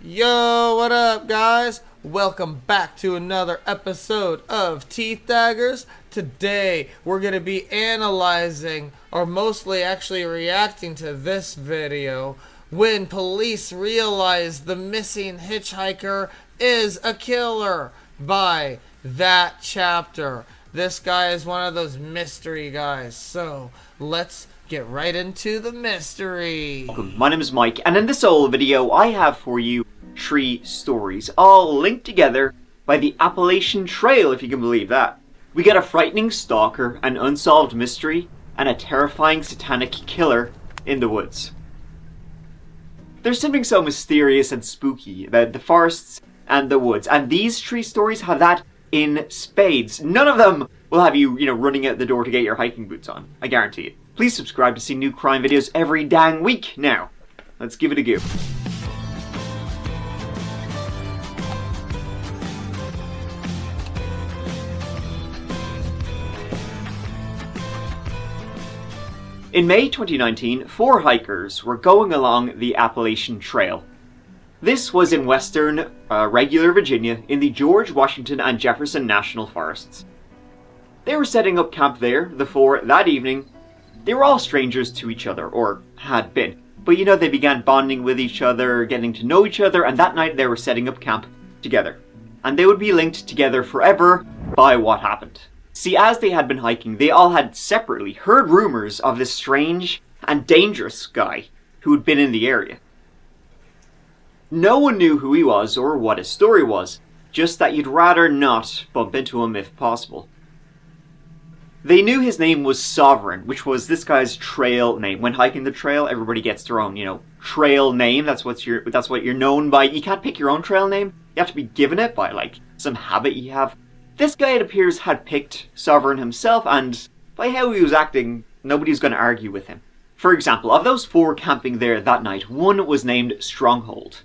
Yo, what up, guys? Welcome back to another episode of Teeth Daggers. Today, we're going to be analyzing, or mostly actually reacting to this video, when police realize the missing hitchhiker is a killer by that chapter. This guy is one of those mystery guys, so let's get right into the mystery. Welcome, my name is Mike, and in this old video I have for you 3 stories, all linked together by the Appalachian Trail, if you can believe that. We got a frightening stalker, an unsolved mystery, and a terrifying satanic killer in the woods. There's something so mysterious and spooky about the forests and the woods, and these 3 stories have that in spades. None of them will have you, running out the door to get your hiking boots on. I guarantee it. Please subscribe to see new crime videos every dang week. Now, let's give it a go. In May 2019, 4 hikers were going along the Appalachian Trail. This was in western, regular Virginia, in the George Washington and Jefferson National Forests. They were setting up camp there, the 4, that evening. They were all strangers to each other, or had been. But they began bonding with each other, getting to know each other, and that night they were setting up camp together. And they would be linked together forever by what happened. See, as they had been hiking, they all had separately heard rumors of this strange and dangerous guy who had been in the area. No one knew who he was or what his story was, just that you'd rather not bump into him if possible. They knew his name was Sovereign, which was this guy's trail name. When hiking the trail, everybody gets their own, trail name. That's what you're known by. You can't pick your own trail name. You have to be given it by, some habit you have. This guy, it appears, had picked Sovereign himself, and by how he was acting, nobody's going to argue with him. For example, of those 4 camping there that night, one was named Stronghold.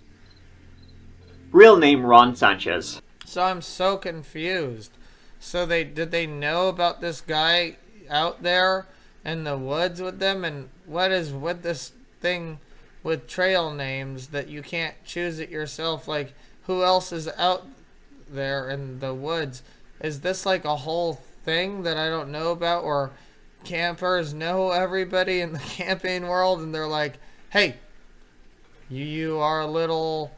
Real name Ron Sanchez. So I'm so confused. So did they know about this guy out there in the woods with them? And what is with this thing with trail names that you can't choose it yourself? Like, who else is out there in the woods? Is this like a whole thing that I don't know about, or campers know everybody in the camping world and they're like, hey, you are a little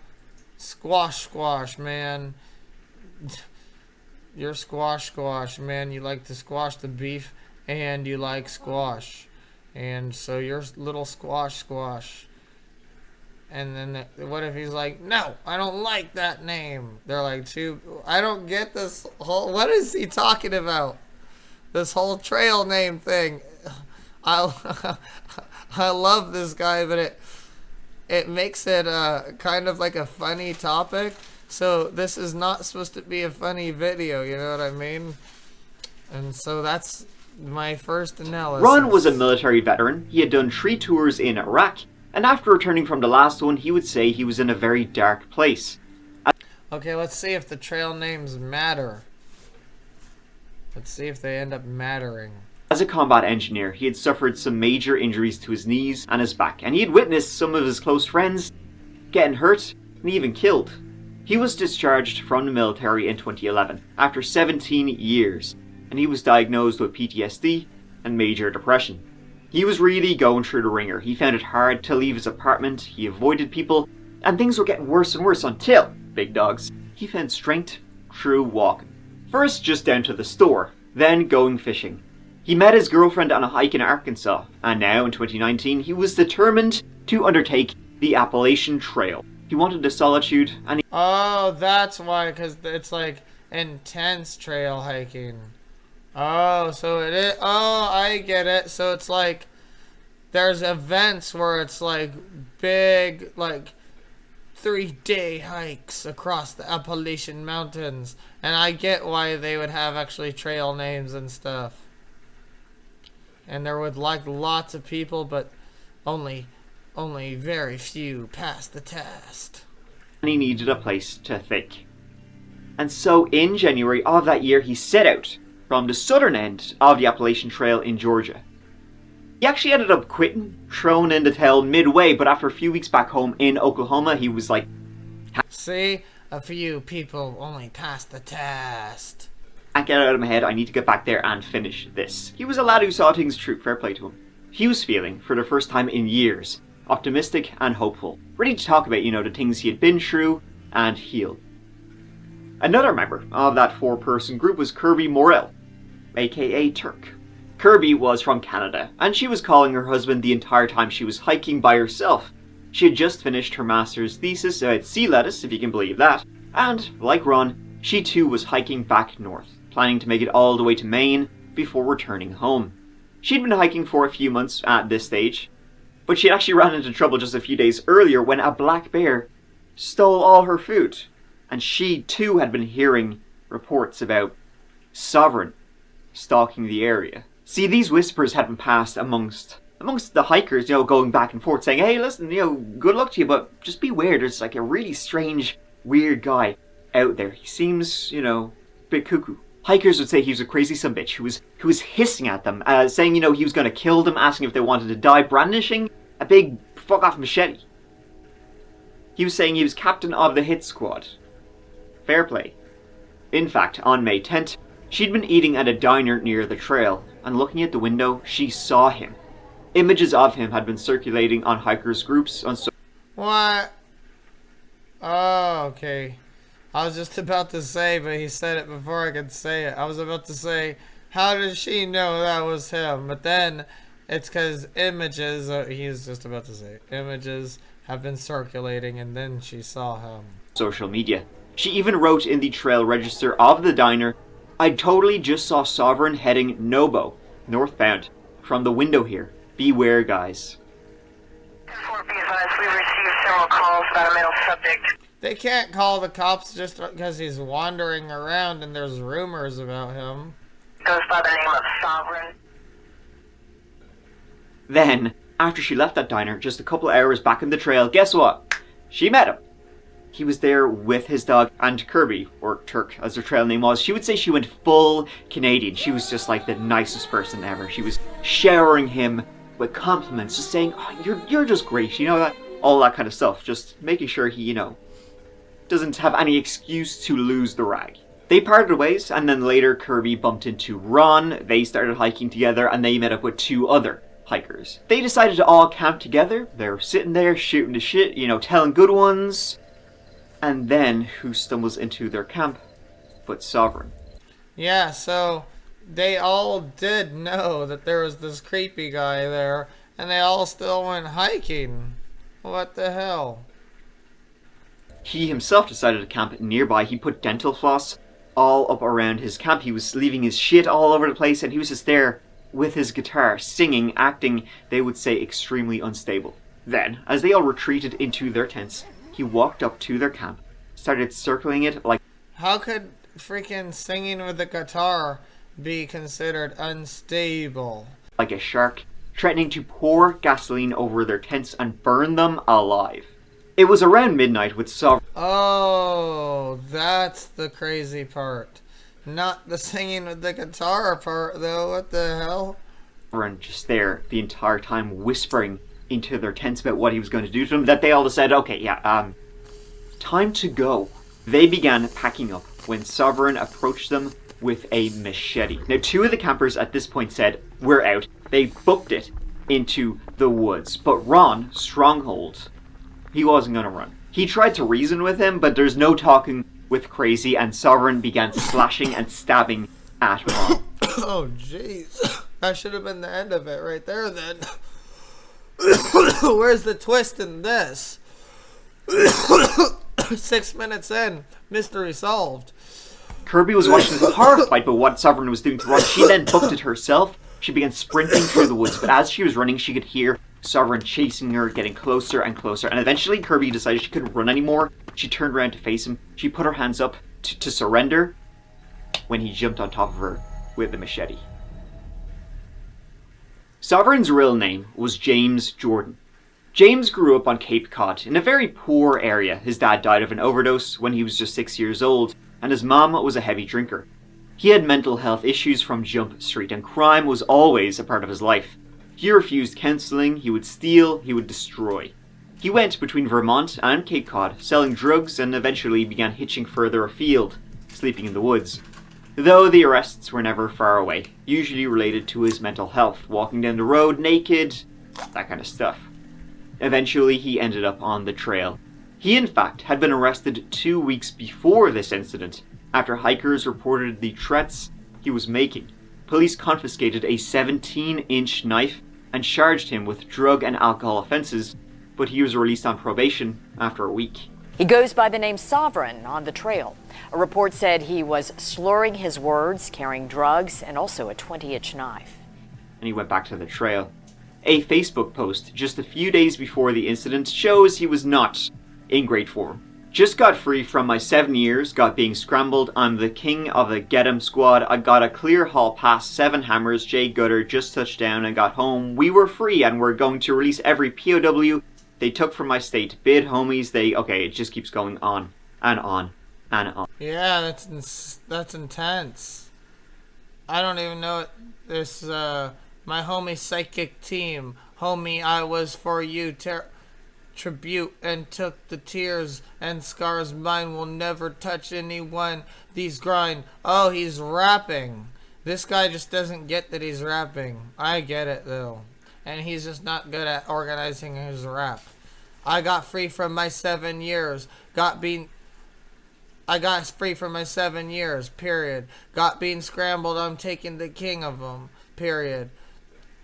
squash man. You're squash man. You like to squash the beef and you like squash. And so you're little squash. And then what if he's like, no, I don't like that name. They're like, I don't get this whole, what is he talking about? This whole trail name thing. I love this guy, but it makes it kind of like a funny topic. So this is not supposed to be a funny video, you know what I mean? And so that's my first analysis. Ron was a military veteran. He had done 3 tours in Iraq. And after returning from the last one, he would say he was in a very dark place. Okay, let's see if the trail names matter. Let's see if they end up mattering. As a combat engineer, he had suffered some major injuries to his knees and his back, and he had witnessed some of his close friends getting hurt and even killed. He was discharged from the military in 2011, after 17 years, and he was diagnosed with PTSD and major depression. He was really going through the ringer. He found it hard to leave his apartment, he avoided people, and things were getting worse and worse until, big dogs, he found strength through walking. First just down to the store, then going fishing. He met his girlfriend on a hike in Arkansas, and now in 2019 he was determined to undertake the Appalachian Trail. He wanted the solitude and oh, that's why, because it's like intense trail hiking. Oh, so it is. Oh, I get it. So it's like there's events where it's like big, like 3-day hikes across the Appalachian Mountains. And I get why they would have actually trail names and stuff. And there would like lots of people, but only very few passed the test. he needed a place to think. And so in January of that year he set out from the southern end of the Appalachian Trail in Georgia. He actually ended up quitting, thrown in the towel midway, but after a few weeks back home in Oklahoma, he was like, See? A few people only passed the test. Can't get it out of my head, I need to get back there and finish this. He was a lad who saw things through, fair play to him. He was feeling, for the first time in years, optimistic and hopeful, ready to talk about, the things he had been through and heal. Another member of that four-person group was Kirby Morell, aka Turk. Kirby was from Canada, and she was calling her husband the entire time she was hiking by herself. She had just finished her master's thesis about sea lettuce, if you can believe that, and, like Ron, she too was hiking back north, planning to make it all the way to Maine before returning home. She'd been hiking for a few months at this stage, but she'd actually ran into trouble just a few days earlier when a black bear stole all her food, and she too had been hearing reports about Sovereign stalking the area. See, these whispers had been passed amongst the hikers, going back and forth, saying, hey, listen, good luck to you, but just beware, there's like a really strange, weird guy out there. He seems, a bit cuckoo. Hikers would say he was a crazy sumbitch who was hissing at them, saying, he was going to kill them, asking if they wanted to die, brandishing a big fuck-off machete. He was saying he was captain of the hit squad. Fair play. In fact, on May 10th, she'd been eating at a diner near the trail, and looking at the window, she saw him. Images of him had been circulating on hikers' groups on What? Oh, okay. I was just about to say, but he said it before I could say it. I was about to say, how did she know that was him? But then, it's because images, he was just about to say, images have been circulating, and then she saw him. Social media. She even wrote in the trail register of the diner, I totally just saw Sovereign heading Nobo, northbound, from the window here. Beware, guys. 4 be advised, we received several calls about a male subject. They can't call the cops just because he's wandering around and there's rumors about him. Goes by the name of Sovereign. Then, after she left that diner, just a couple hours back on the trail, guess what? She met him. He was there with his dog, and Kirby, or Turk as her trail name was, she would say she went full Canadian. She was just like the nicest person ever. She was showering him with compliments, just saying, oh, you're just great, that, all that kind of stuff. Just making sure he, doesn't have any excuse to lose the rag. They parted ways, and then later Kirby bumped into Ron. They started hiking together, and they met up with 2 other hikers. They decided to all camp together. They were sitting there shooting the shit, telling good ones. And then, who stumbles into their camp but Sovereign? Yeah, so they all did know that there was this creepy guy there, and they all still went hiking. What the hell? He himself decided to camp nearby. He put dental floss all up around his camp. He was leaving his shit all over the place, and he was just there with his guitar, singing, acting, they would say, extremely unstable. Then, as they all retreated into their tents, he walked up to their camp, started circling it like... How could freaking singing with a guitar be considered unstable? Like a shark, threatening to pour gasoline over their tents and burn them alive. It was around midnight with Sovereign... Oh, that's the crazy part. Not the singing with the guitar part, though. What the hell? Just there the entire time whispering into their tents about what he was going to do to them, that they all decided, okay, yeah, time to go. They began packing up when Sovereign approached them with a machete. Now, 2 of the campers at this point said, we're out. They booked it into the woods. But Ron, Stronghold, he wasn't going to run. He tried to reason with him, but there's no talking with Crazy, and Sovereign began slashing and stabbing at Ron. Oh, jeez. That should have been the end of it right there, then. Where's the twist in this? 6 minutes in, mystery solved. Kirby was watching this horrified by what Sovereign was doing to Ron. She then booked it herself. She began sprinting through the woods, but as she was running, she could hear Sovereign chasing her, getting closer and closer. And eventually, Kirby decided she couldn't run anymore. She turned around to face him. She put her hands up to surrender when he jumped on top of her with the machete. Sovereign's real name was James Jordan. James grew up on Cape Cod in a very poor area. His dad died of an overdose when he was just 6 years old, and his mom was a heavy drinker. He had mental health issues from Jump Street, and crime was always a part of his life. He refused counseling, he would steal, he would destroy. He went between Vermont and Cape Cod, selling drugs, and eventually began hitching further afield, sleeping in the woods. Though the arrests were never far away, usually related to his mental health, walking down the road naked, that kind of stuff. Eventually, he ended up on the trail. He, in fact, had been arrested 2 weeks before this incident, after hikers reported the threats he was making. Police confiscated a 17-inch knife and charged him with drug and alcohol offenses, but he was released on probation after a week. He goes by the name Sovereign on the trail. A report said he was slurring his words, carrying drugs, and also a 20-inch knife. And he went back to the trail. A Facebook post just a few days before the incident shows he was not in great form. Just got free from my 7 years, got being scrambled. I'm the king of the Get 'em squad. I got a clear hall pass, 7 hammers, Jay Gutter just touched down and got home. We were free and we're going to release every POW they took from my state. Bid homies, okay, it just keeps going on and on and on. Yeah, that's intense. I don't even know it. This, my homie psychic team. Homie, I was for you. Tribute and took the tears and scars. Mine will never touch anyone. These grind. Oh, he's rapping. This guy just doesn't get that he's rapping. I get it, though. And he's just not good at organizing his rap. I got free from my 7 years. I got free from my 7 years, period. Got being scrambled, I'm taking the king of them, period.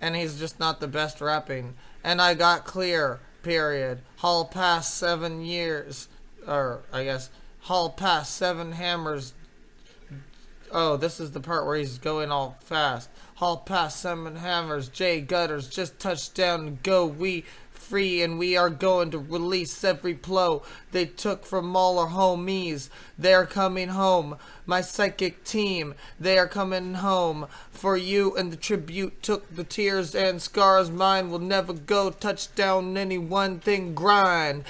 And he's just not the best rapping. And I got clear, period. Hall pass 7 years. Or, I guess, hall pass 7 hammers. Oh, this is the part where he's going all fast. Hall pass 7 hammers, Jay Gutters just touched down and go. We free and we are going to release every plow they took from all our homies. They're coming home. My psychic team, they are coming home for you, and the tribute took the tears and scars. Mine will never go. Touchdown any one thing. Grind.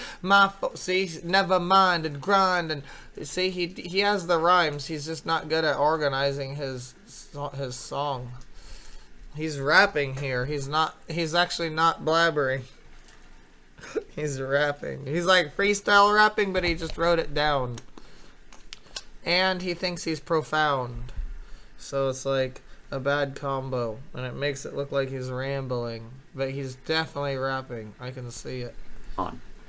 See, never mind and grind. And see, he has the rhymes. He's just not good at organizing his song. He's rapping here. He's actually not blabbering. He's rapping. He's like freestyle rapping, but he just wrote it down. And he thinks he's profound. So it's like a bad combo. And it makes it look like he's rambling. But he's definitely rapping. I can see it.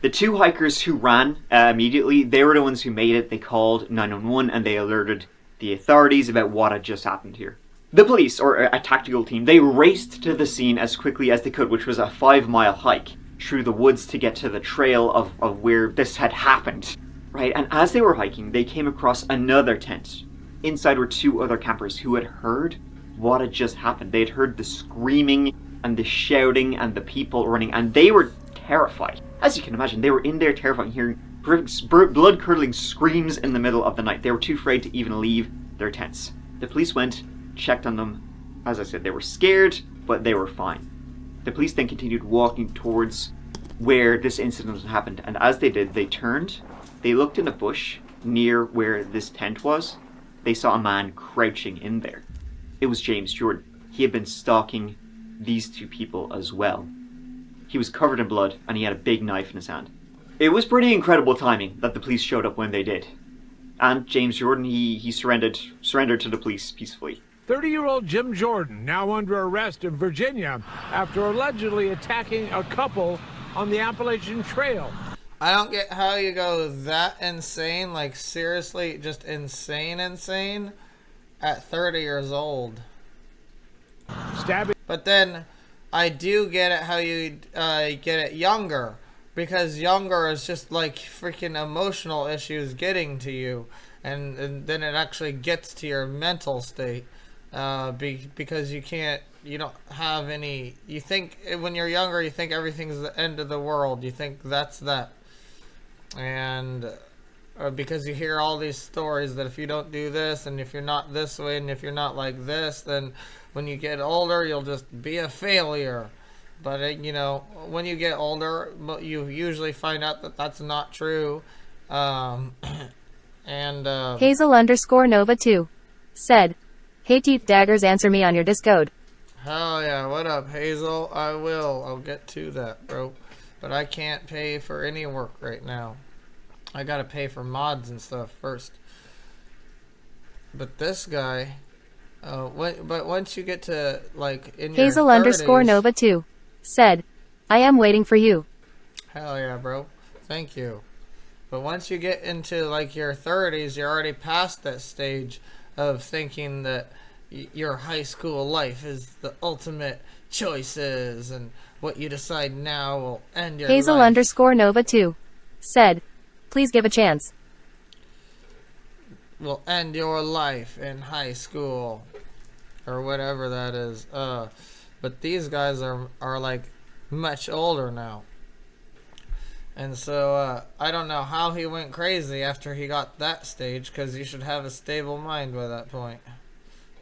The 2 hikers who ran immediately, they were the ones who made it. They called 911 and they alerted the authorities about what had just happened here. The police, or a tactical team, they raced to the scene as quickly as they could, which was a 5-mile hike through the woods to get to the trail of where this had happened. Right, and as they were hiking, they came across another tent. Inside were 2 other campers who had heard what had just happened. They had heard the screaming and the shouting and the people running, and they were terrified. As you can imagine, they were in there terrified, hearing blood-curdling screams in the middle of the night. They were too afraid to even leave their tents. The police went, checked on them. As I said, they were scared, but they were fine. The police then continued walking towards where this incident happened, and as they did, they turned, they looked in a bush near where this tent was. They saw a man crouching in there. It was James Jordan. He had been stalking these 2 people as well. He was covered in blood, and he had a big knife in his hand. It was pretty incredible timing that the police showed up when they did. And James Jordan, he surrendered to the police peacefully. 30-year-old Jim Jordan now under arrest in Virginia after allegedly attacking a couple on the Appalachian Trail. I don't get how you go that insane, like seriously, just insane at 30 years old. Stabbing. But then I do get it how you get it younger, because younger is just like freaking emotional issues getting to you, and then it actually gets to your mental state. Because you don't have any, you think, when you're younger, you think everything's the end of the world. You think that's that. And because you hear all these stories that if you don't do this, and if you're not this way, and if you're not like this, then when you get older, you'll just be a failure. But, when you get older, you usually find out that that's not true. Hazel_Nova2 said, "Hey teethdaggers, answer me on your Discord." Hell yeah, what up, Hazel? I will. I'll get to that, bro. but I can't pay for any work right now. I gotta pay for mods and stuff first. But this guy, but once you get to like in your Hazel 30s, _ Nova 2 said, I am waiting for you. hell yeah, bro. Thank you. But once you get into like your 30s, you're already past that stage of thinking that your high school life is the ultimate choices and what you decide now will end your Hazel life. _ Nova 2 said, please give a chance. Will end your life in high school or whatever that is. But these guys are like much older now. And so I don't know how he went crazy after he got that stage, because you should have a stable mind by that point.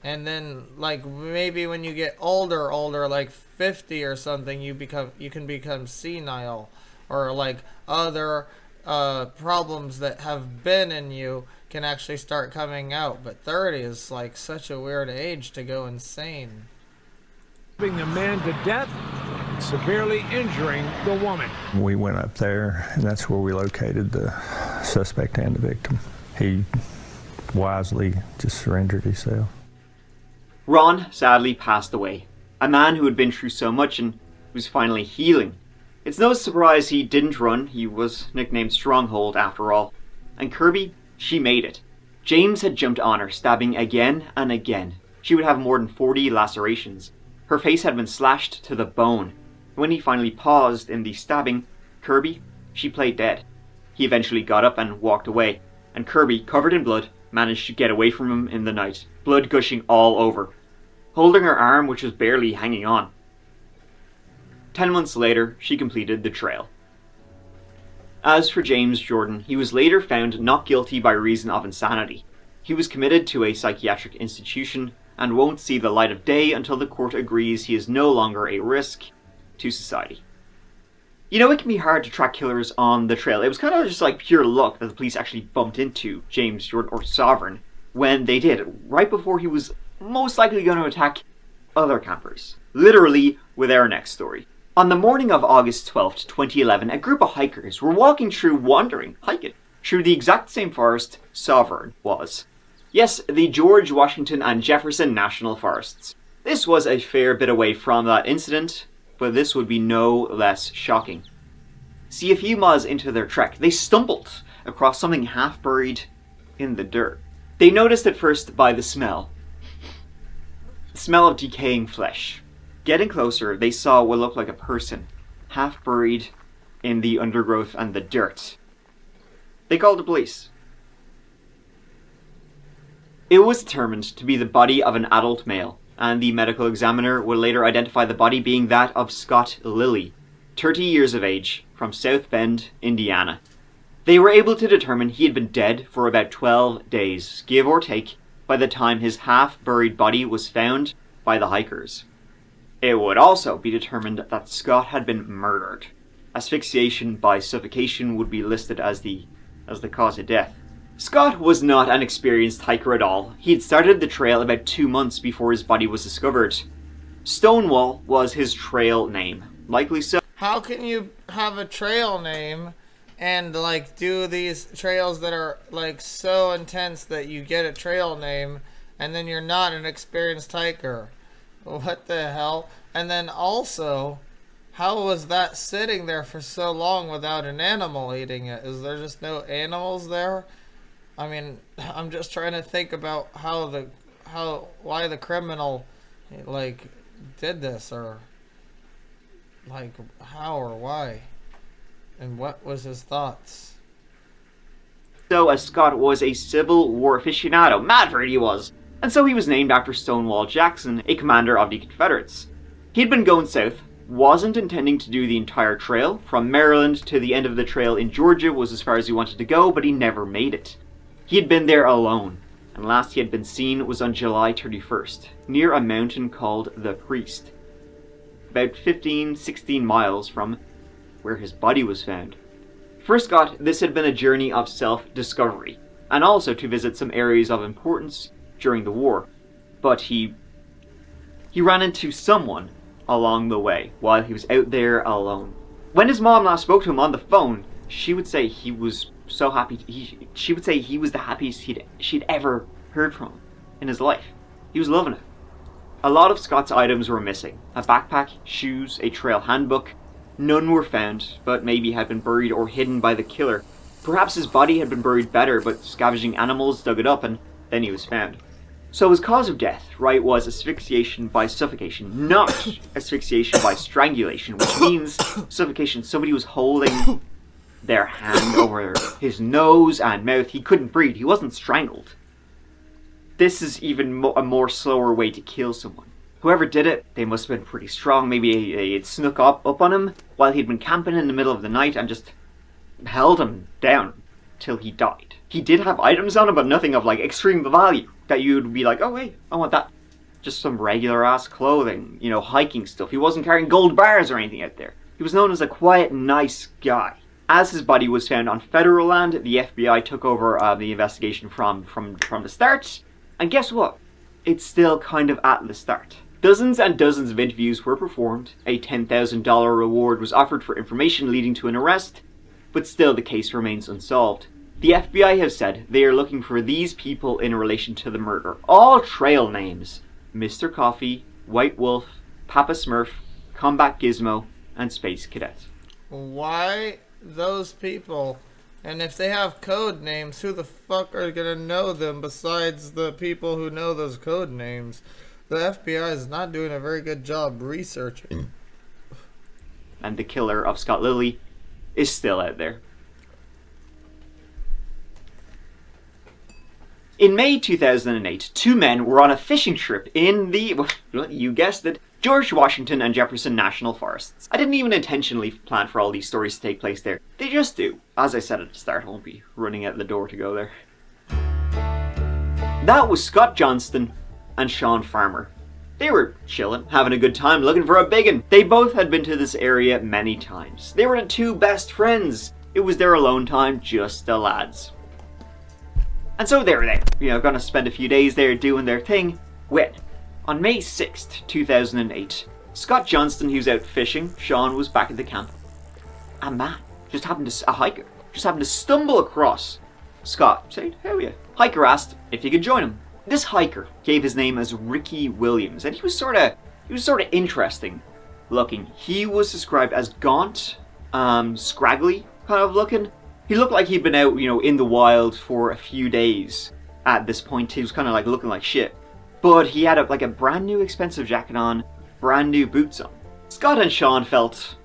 And then like maybe when you get older, like 50 or something, you can become senile, or like other problems that have been in you can actually start coming out. But 30 is like such a weird age to go insane. Stabbing a man to death, severely injuring the woman. We went up there, and that's where we located the suspect and the victim. He wisely just surrendered himself. Ron sadly passed away, a man who had been through so much and was finally healing. It's no surprise he didn't run. He was nicknamed Stronghold after all. And Kirby, she made it. James had jumped on her, stabbing again and again. She would have more than 40 lacerations. Her face had been slashed to the bone. When he finally paused in the stabbing, Kirby, she played dead. He eventually got up and walked away, and Kirby, covered in blood, managed to get away from him in the night, blood gushing all over, holding her arm which was barely hanging on. 10 months later, she completed the trail. As for James Jordan, he was later found not guilty by reason of insanity. He was committed to a psychiatric institution and won't see the light of day until the court agrees he is no longer a risk to society. You know, it can be hard to track killers on the trail. It was kind of just like pure luck that the police actually bumped into James Jordan, or Sovereign, when they did, right before he was most likely going to attack other campers. Literally with our next story. On the morning of August 12th, 2011, a group of hikers were hiking through the exact same forest Sovereign was. Yes, the George Washington and Jefferson National Forests. This was a fair bit away from that incident, but this would be no less shocking. See, a few miles into their trek, they stumbled across something half buried in the dirt. They noticed at first by the smell. The smell of decaying flesh. Getting closer, they saw what looked like a person, half buried in the undergrowth and the dirt. They called the police. It was determined to be the body of an adult male, and the medical examiner would later identify the body being that of Scott Lilly, 30 years of age, from South Bend, Indiana. They were able to determine he had been dead for about 12 days, give or take, by the time his half-buried body was found by the hikers. It would also be determined that Scott had been murdered. Asphyxiation by suffocation would be listed as the cause of death. Scott was not an experienced hiker at all. He had started the trail about 2 months before his body was discovered. Stonewall was his trail name. Likely so. How can you have a trail name and like do these trails that are like so intense that you get a trail name and then you're not an experienced hiker? What the hell? And then also, how was that sitting there for so long without an animal eating it? Is there just no animals there? I mean, I'm just trying to think about why the criminal like did this, or like how or why, and what was his thoughts. So, as Scott was a Civil War aficionado, mad for it he was, and so he was named after Stonewall Jackson, a commander of the Confederates. He'd been going south, wasn't intending to do the entire trail. From Maryland to the end of the trail in Georgia was as far as he wanted to go, but he never made it. He had been there alone, and last he had been seen was on July 31st, near a mountain called the Priest, about 15-16 miles from where his body was found. For Scott, this had been a journey of self-discovery, and also to visit some areas of importance during the war. But he ran into someone along the way while he was out there alone. When his mom last spoke to him on the phone, she would say he was so happy. She would say he was the happiest she'd ever heard from him in his life. He was loving it. A lot of Scott's items were missing. A backpack, shoes, a trail handbook. None were found, but maybe had been buried or hidden by the killer. Perhaps his body had been buried better, but scavenging animals dug it up and then he was found. So his cause of death, right, was asphyxiation by suffocation, not asphyxiation by strangulation, which means suffocation. Somebody was holding their hand over his nose and mouth. He couldn't breathe. He wasn't strangled. This is even a more slower way to kill someone. Whoever did it, they must have been pretty strong. Maybe they had snuck up on him while he'd been camping in the middle of the night and just held him down till he died. He did have items on him, but nothing of like extreme value that you'd be like, oh wait, I want that. Just some regular ass clothing, you know, hiking stuff. He wasn't carrying gold bars or anything out there. He was known as a quiet, nice guy. As his body was found on federal land, the FBI took over the investigation from the start. And guess what? It's still kind of at the start. Dozens and dozens of interviews were performed. A $10,000 reward was offered for information leading to an arrest, but still the case remains unsolved. The FBI have said they are looking for these people in relation to the murder. All trail names: Mr. Coffee, White Wolf, Papa Smurf, Combat Gizmo, and Space Cadet. Why those people? And if they have code names, who the fuck are gonna know them besides the people who know those code names? The FBI is not doing a very good job researching. And the killer of Scott Lilly is still out there. In May 2008, two men were on a fishing trip in the, well, you guessed it, George Washington and Jefferson National Forests. I didn't even intentionally plan for all these stories to take place there. They just do. As I said at the start, I won't be running out the door to go there. That was Scott Johnston and Sean Farmer. They were chilling, having a good time, looking for a biggin. They both had been to this area many times. They were the two best friends. It was their alone time, just the lads. And so they were there, you know, gonna spend a few days there doing their thing, when, on May 6th, 2008, Scott Johnston, who's out fishing, Sean was back at the camp. A man, a hiker, just happened to stumble across Scott, saying, "How are you?" Hiker asked if he could join him. This hiker gave his name as Ricky Williams, and he was sort of interesting looking. He was described as gaunt, scraggly kind of looking. He looked like he'd been out, you know, in the wild for a few days at this point. He was kind of like looking like shit. But he had a brand new expensive jacket on, brand new boots on. Scott and Sean felt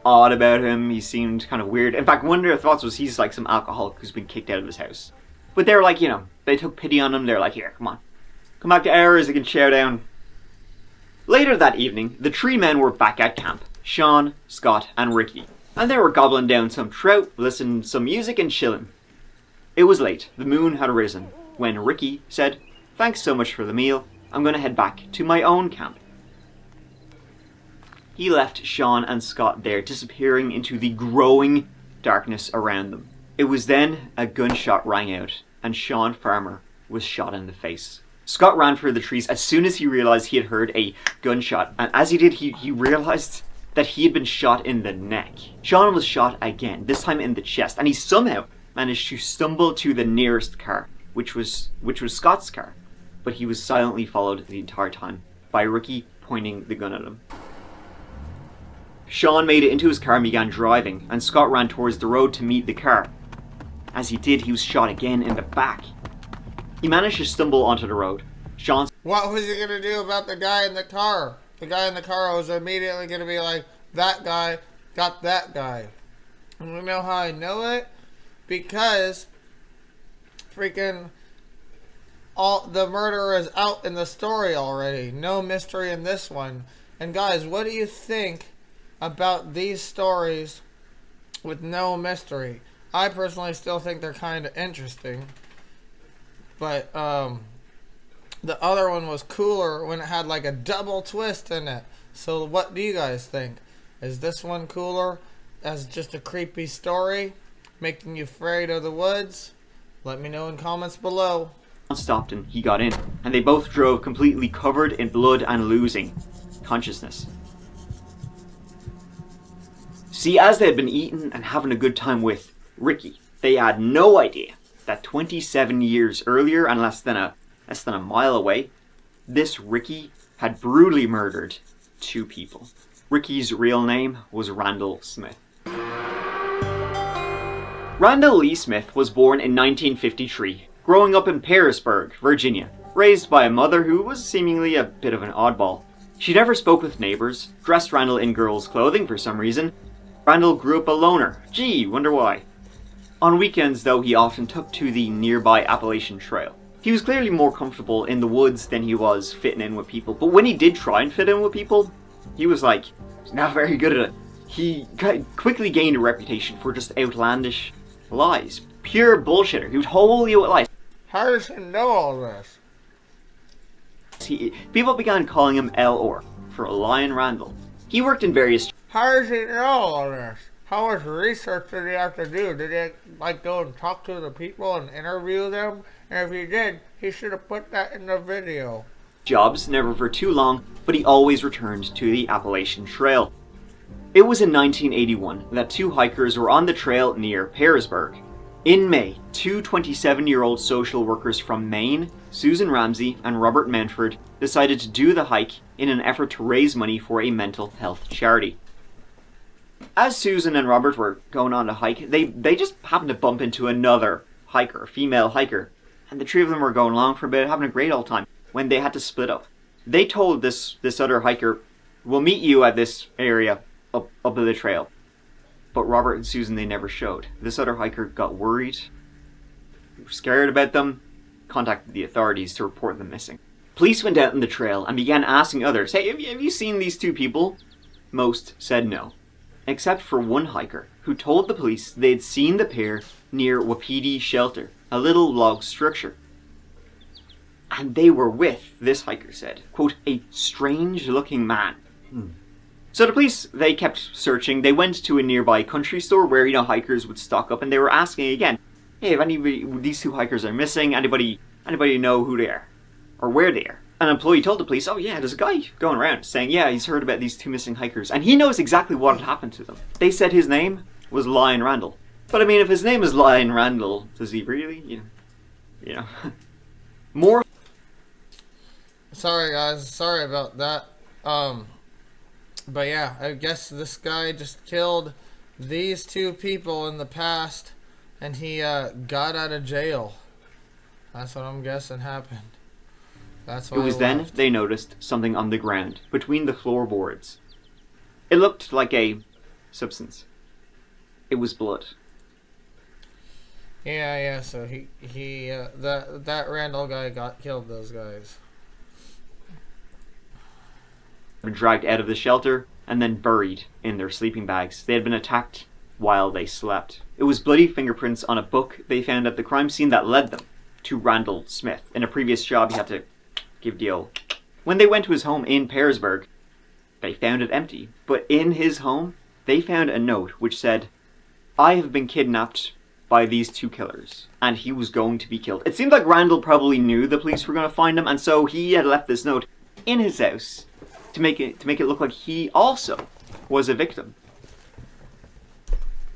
odd about him. He seemed kind of weird. In fact, one of their thoughts was he's like some alcoholic who's been kicked out of his house. But they were like, you know, they took pity on him. They're like, here, come on. Come back to ours, you can chow down. Later that evening, the three men were back at camp. Sean, Scott, and Ricky. And they were gobbling down some trout, listening to some music and chilling. It was late. The moon had risen when Ricky said, "Thanks so much for the meal. I'm going to head back to my own camp." He left Sean and Scott there, disappearing into the growing darkness around them. It was then a gunshot rang out, and Sean Farmer was shot in the face. Scott ran through the trees as soon as he realized he had heard a gunshot, and as he did, he realized that he had been shot in the neck. Sean was shot again, this time in the chest, and he somehow managed to stumble to the nearest car, which was Scott's car. But he was silently followed the entire time by Ricky pointing the gun at him. Sean made it into his car and began driving, and Scott ran towards the road to meet the car. As he did, he was shot again in the back. He managed to stumble onto the road. Sean... What was he gonna do about the guy in the car? The guy in the car was immediately gonna be like, that guy got that guy. And you know how I know it? Because freaking all the murderer is out in the story already. No mystery in this one. And guys, what do you think about these stories with no mystery? I personally still think they're kind of interesting. But the other one was cooler when it had like a double twist in it. So what do you guys think? Is this one cooler as just a creepy story, making you afraid of the woods? Let me know in comments below. Stopped and he got in, and they both drove completely covered in blood and losing consciousness. See, as they had been eating and having a good time with Ricky, they had no idea that 27 years earlier and less than a mile away, this Ricky had brutally murdered 2 people. Ricky's real name was Randall Smith. Randall Lee Smith was born in 1953, growing up in Pearisburg, Virginia, raised by a mother who was seemingly a bit of an oddball. She never spoke with neighbors, dressed Randall in girls' clothing for some reason. Randall grew up a loner. Gee, wonder why. On weekends, though, he often took to the nearby Appalachian Trail. He was clearly more comfortable in the woods than he was fitting in with people, but when he did try and fit in with people, he was not very good at it. He quickly gained a reputation for just outlandish lies. Pure bullshitter. He would hold you with lies. How does he know all this? People began calling him L.O.R. for Lion Randall. He worked in various... How does he know all this? How much research did he have to do? Did he go and talk to the people and interview them? And if he did, he should have put that in the video. Jobs, never for too long, but he always returned to the Appalachian Trail. It was in 1981 that 2 hikers were on the trail near Pearisburg. In May, 2 27-year-old social workers from Maine, Susan Ramsey and Robert Manford, decided to do the hike in an effort to raise money for a mental health charity. As Susan and Robert were going on to hike, they just happened to bump into another hiker, a female hiker, and the 3 of them were going along for a bit, having a great old time, when they had to split up. They told this other hiker, "We'll meet you at this area up the trail." But Robert and Susan, they never showed. This other hiker got worried, scared about them, contacted the authorities to report them missing. Police went out on the trail and began asking others, "Hey, have you seen these 2 people?" Most said no, except for one hiker who told the police they'd seen the pair near Wapiti Shelter, a little log structure. And they were with, this hiker said, quote, "a strange-looking man." So the police, they kept searching. They went to a nearby country store where, hikers would stock up, and they were asking again, "Hey, if anybody, these 2 hikers are missing, anybody know who they are? Or where they are?" An employee told the police, "Oh yeah, there's a guy going around saying, yeah, he's heard about these 2 missing hikers, and he knows exactly what had happened to them." They said his name was Lion Randall. But I mean, if his name is Lion Randall, does he really, More... Sorry guys, sorry about that. But yeah, I guess this guy just killed these 2 people in the past, and he got out of jail. That's what I'm guessing happened. That's why it was then they noticed something on the ground between the floorboards. It looked like a substance. It was blood. Yeah. So that Randall guy killed those guys. Were dragged out of the shelter and then buried in their sleeping bags. They had been attacked while they slept. It was bloody fingerprints on a book they found at the crime scene that led them to Randall Smith. In a previous job, he had to give the old... When they went to his home in Pearisburg, they found it empty. But in his home, they found a note which said, "I have been kidnapped by these 2 killers, and he was going to be killed." It seemed like Randall probably knew the police were going to find him, and so he had left this note in his house to make it look like he also was a victim.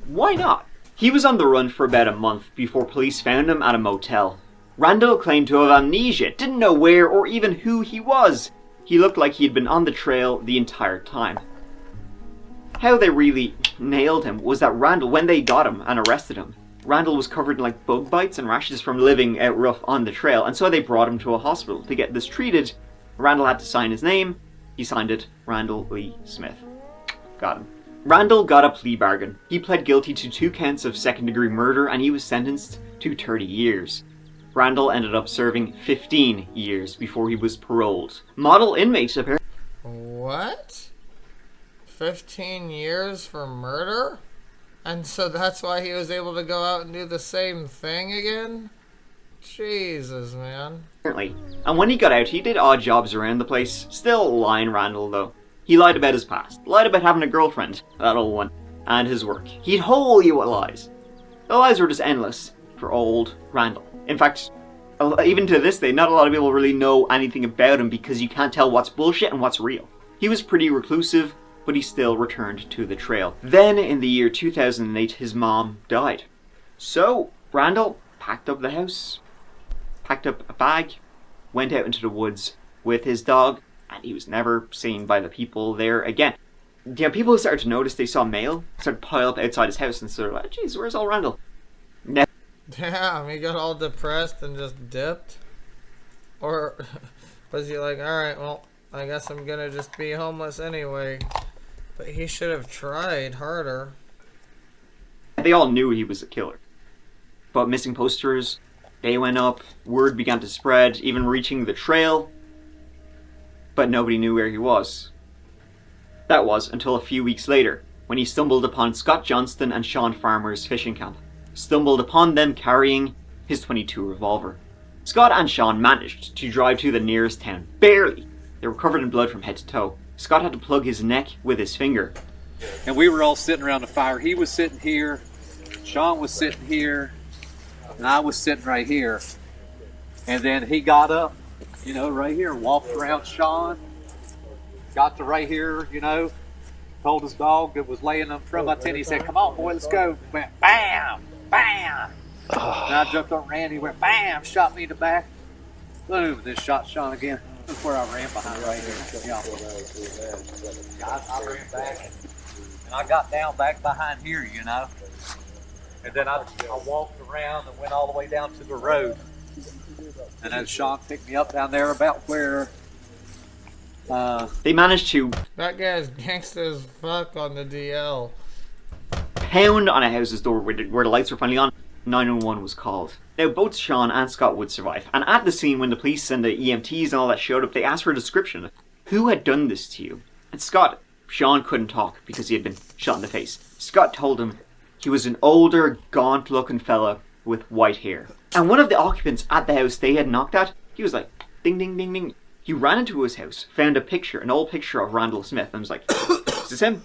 Why not? He was on the run for about a month before police found him at a motel. Randall claimed to have amnesia, didn't know where or even who he was. He looked like he'd been on the trail the entire time. How they really nailed him was that Randall, when they got him and arrested him, Randall was covered in bug bites and rashes from living out rough on the trail, and so they brought him to a hospital to get this treated. Randall had to sign his name. He signed it, Randall Lee Smith. Got him. Randall got a plea bargain. He pled guilty to 2 counts of second-degree murder, and he was sentenced to 30 years. Randall ended up serving 15 years before he was paroled. Model inmates apparently... What? 15 years for murder? And so that's why he was able to go out and do the same thing again? Jesus, man. Apparently. And when he got out, he did odd jobs around the place. Still lying Randall, though. He lied about his past. Lied about having a girlfriend, that old one, and his work. He'd whole you with lies. The lies were just endless for old Randall. In fact, even to this day, not a lot of people really know anything about him because you can't tell what's bullshit and what's real. He was pretty reclusive, but he still returned to the trail. Then, in the year 2008, his mom died. So, Randall packed up the house, packed up a bag, went out into the woods with his dog, and he was never seen by the people there again. Yeah, people started to notice. They saw mail started to pile up outside his house, and sort of like, "Geez, where's old Randall?" Damn, he got all depressed and just dipped? Or was he like, alright, well, I guess I'm gonna just be homeless anyway? But he should have tried harder. They all knew he was a killer. But missing posters, they went up, word began to spread, even reaching the trail. But nobody knew where he was. That was until a few weeks later, when he stumbled upon Scott Johnston and Sean Farmer's fishing camp. Stumbled upon them carrying his .22 revolver. Scott and Sean managed to drive to the nearest town. Barely. They were covered in blood from head to toe. Scott had to plug his neck with his finger. And we were all sitting around the fire. He was sitting here, Sean was sitting here, and I was sitting right here. And then he got up, right here, walked around Sean, got to right here, told his dog that was laying in front of my tent. He said, "Come on, boy, let's go." Went bam, bam. And I jumped up and ran. He went bam, shot me in the back. Boom, then shot Sean again. That's where I ran behind right here. Yeah. I ran back and I got down back behind here, And then I walked around and went all the way down to the road. And then Sean picked me up down there about where They managed to That guy's gangsta as fuck on the DL. pound on a house's door where the lights were finally on. 911 was called. Now, both Sean and Scott would survive, and at the scene when the police and the EMTs and all that showed up, they asked for a description. Who had done this to you? And Sean couldn't talk because he had been shot in the face. Scott told him he was an older, gaunt-looking fella with white hair. And one of the occupants at the house they had knocked at, he was like, ding, ding, ding, ding. He ran into his house, found an old picture of Randall Smith, and was like, is this him?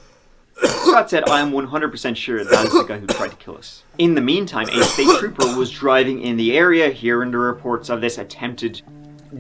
Scott said, "I am 100% sure that is the guy who tried to kill us." In the meantime, a state trooper was driving in the area, hearing the reports of this attempted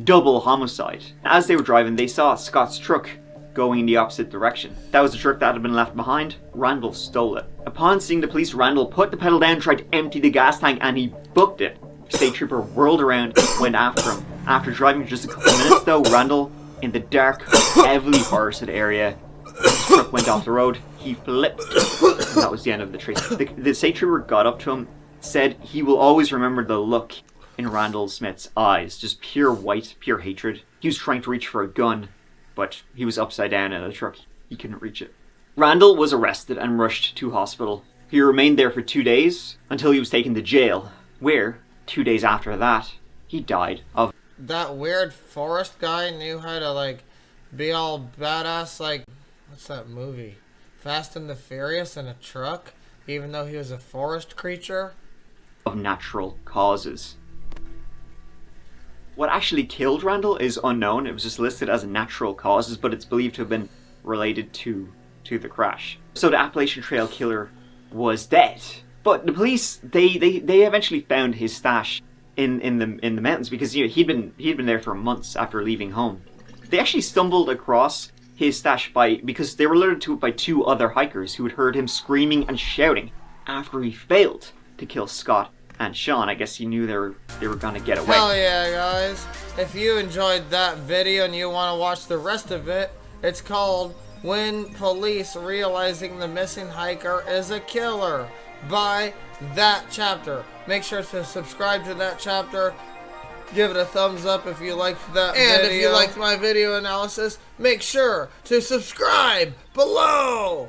double homicide. As they were driving, they saw Scott's truck going in the opposite direction. That was the truck that had been left behind. Randall stole it. Upon seeing the police, Randall put the pedal down, tried to empty the gas tank, and he booked it. State trooper whirled around and went after him. After driving for just a couple of minutes though, Randall, in the dark, heavily forested area, his truck went off the road. He flipped, and that was the end of the chase. The state trooper got up to him, said he will always remember the look in Randall Smith's eyes, just pure white, pure hatred. He was trying to reach for a gun, but he was upside down in a truck. He couldn't reach it. Randall was arrested and rushed to hospital. He remained there for 2 days until he was taken to jail, where, 2 days after that, he died of... That weird forest guy knew how to, be all badass, what's that movie? Fast and the Furious in a truck, even though he was a forest creature? Of natural causes. What actually killed Randall is unknown. It was just listed as natural causes, but it's believed to have been related to the crash. So the Appalachian Trail killer was dead. But the police, they eventually found his stash in the mountains because he'd been there for months after leaving home. They actually stumbled across his stash because they were alerted to it by 2 other hikers who had heard him screaming and shouting after he failed to kill Scott and Sean. I guess he knew they were gonna get away. Hell yeah, guys. If you enjoyed that video and you want to watch the rest of it, it's called When Police Realizing the Missing Hiker is a Killer by that chapter. Make sure to subscribe to that chapter. Give it a thumbs up if you liked that video. And if you liked my video analysis, make sure to subscribe below.